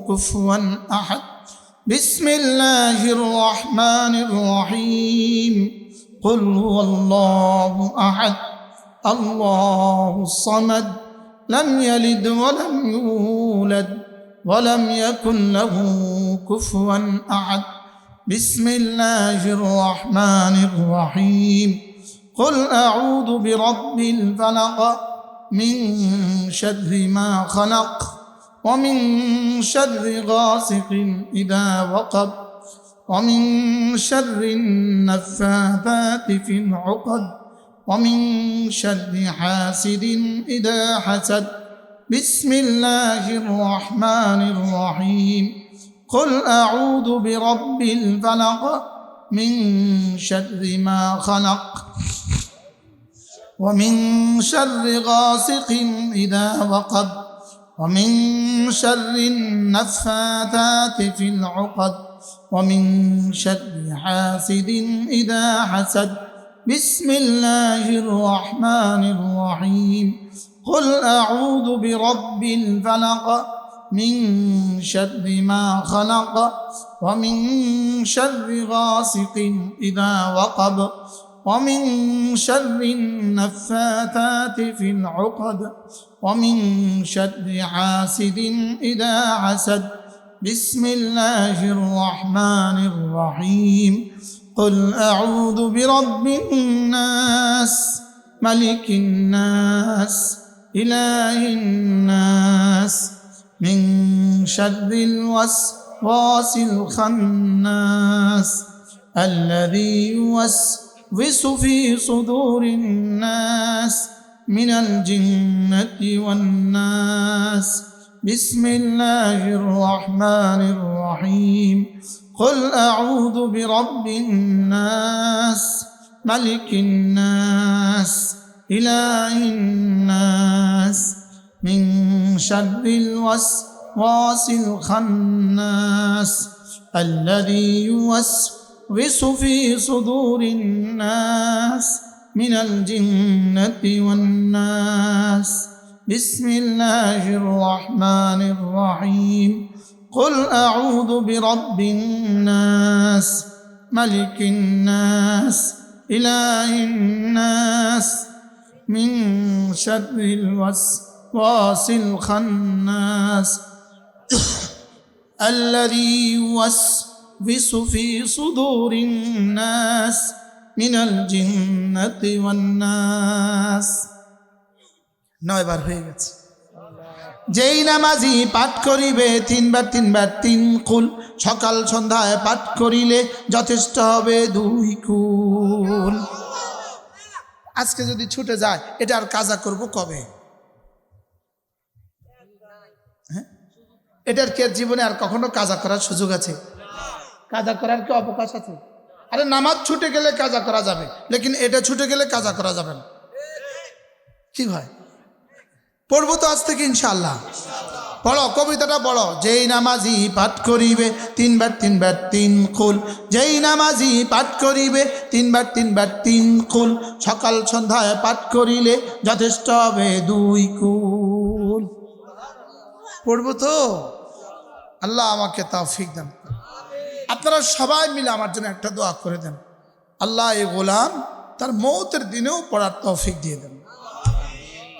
Speaker 1: كفوا أحد بسم الله الرحمن الرحيم قل هو الله أحد الله الصمد لم يلد ولم يولد ولم يكن له كفوا أحد بسم الله الرحمن الرحيم قل أعوذ برب الفلق من شر ما خلق ومن شر غاسق إذا وقب ومن شر النفاثات في العقد ومن شر حاسد إذا حسد بسم الله الرحمن الرحيم قل أعوذ برب الفلق من شر ما خلق ومن شر غاسق إذا وقب ومن شر النفاثات في العقد ومن شر حاسد إذا حسد بسم الله الرحمن الرحيم قل أعوذ برب الفلق من شر ما خلق ومن شر غاسق إذا وقب ومن شر النفاثات في العقد ومن شر حاسد إذا حسد بسم الله الرحمن الرحيم قل أعوذ برب الناس ملك الناس إله الناس من شر الوسواس الخناس الذي يوسوس في صدور الناس من الجنة والناس بسم الله الرحمن الرحيم قل أعوذ برب الناس ملك الناس إله الناس من شر الوسواس الخناس الذي يوسوس في صدور الناس من الجنة والناس بسم الله الرحمن الرحيم قل أعوذ برب الناس ملك الناس إله الناس من شر الوسواس الخناس الذي يوسوس في صدور الناس من الجنة والناس 9 বার হয়ে গেছে যেই নামাজি পাঠ করিবে 3 বার 3 বার 3 কুল সকাল সন্ধ্যায় পাঠ করিলে যথেষ্ট হবে 2 কুল আজকে যদি ছুটে যায় এটা আর কাজা করব কবে এটার কি জীবনে আর কখনো কাজা করার সুযোগ আছে কাজা করার কি অবকাশ আছে আরে নামাজ ছুটে গেলে কাজা করা যাবে লেকিন এটা ছুটে গেলে কাজা করা যাবে না কি ভাই পড়বো তো আজ থেকে ইনশাআল্লাহ পড়ো কবিতাটা পড়ো যেই নামাজি পাঠ করিবে 3 বার 3 বার 3 কুল যেই নামাজি পাঠ করিবে 3 বার 3 বার 3 কুল সকাল সন্ধ্যায় পাঠ করিলে যথেষ্ট হবে 2 কুল পড়বো তো আল্লাহ আমাকে তৌফিক দান আপনারা সবাই মিলে আমার জন্য একটা দোয়া করে দেন আল্লাহ এই গোলাম তার মওতের দিনেও পড়ার তৌফিক দিয়ে দেন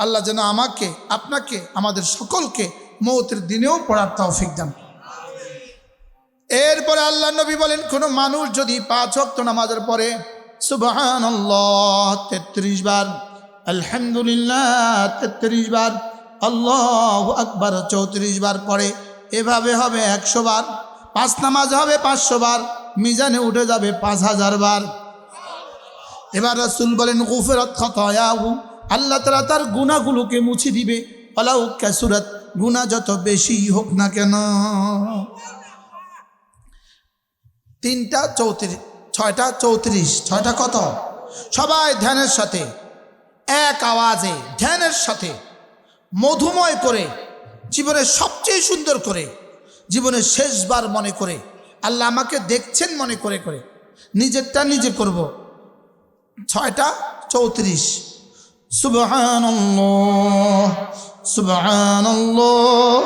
Speaker 1: আল্লাহ যেন আমাকে আপনাকে আমাদের সকলকে মওতের দিনেও পড়ার তৌফিক দেন এরপরে আল্লাহ নবী বলেন কোন মানুষ যদি 5 ওয়াক্ত নামাজের পরে সুবহানাল্লাহ 33 বার আলহামদুলিল্লাহ 33 বার আল্লাহু আকবার 34 বার পড়ে এভাবে হবে 100 বার 5 নামাজ হবে 500 বার মিজানে উঠে যাবে 5000 বার এবার রাসূল বলেন গুফরাত খাতায়াহু আল্লাহ তাআলা তার গুনাহগুলোকে মুছে দিবে ওয়ালাউ কাসুরাত গুনাহ যত বেশি হোক না কেন 3টা 34 6টা 34 6টা কত সবাই ধ্যানের সাথে এক আওয়াজে ধ্যানের সাথে মধুময় করে জীবনের সবচেয়ে সুন্দর করে জীবনের শেষবার মনে করে আল্লাহ আমাকে দেখছেন মনে করে করে নিজেরটা নিজে করব 6টা 34 সুবহানাল্লাহ সুবহানাল্লাহ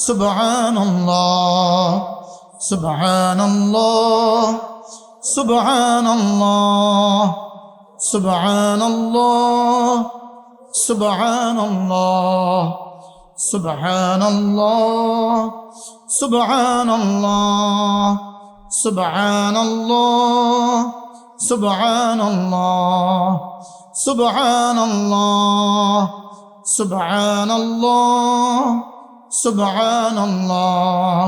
Speaker 1: সুবহানাল্লাহ সুবহানাল্লাহ সুবহানাল্লাহ সুবহানাল্লাহ সুবহানাল্লাহ সুবহানাল্লাহ সুবহানাল্লাহ সুবহানাল্লাহ সুবহানাল্লাহ সুবহানাল্লাহ সুবহানাল্লাহ সুবহানাল্লাহ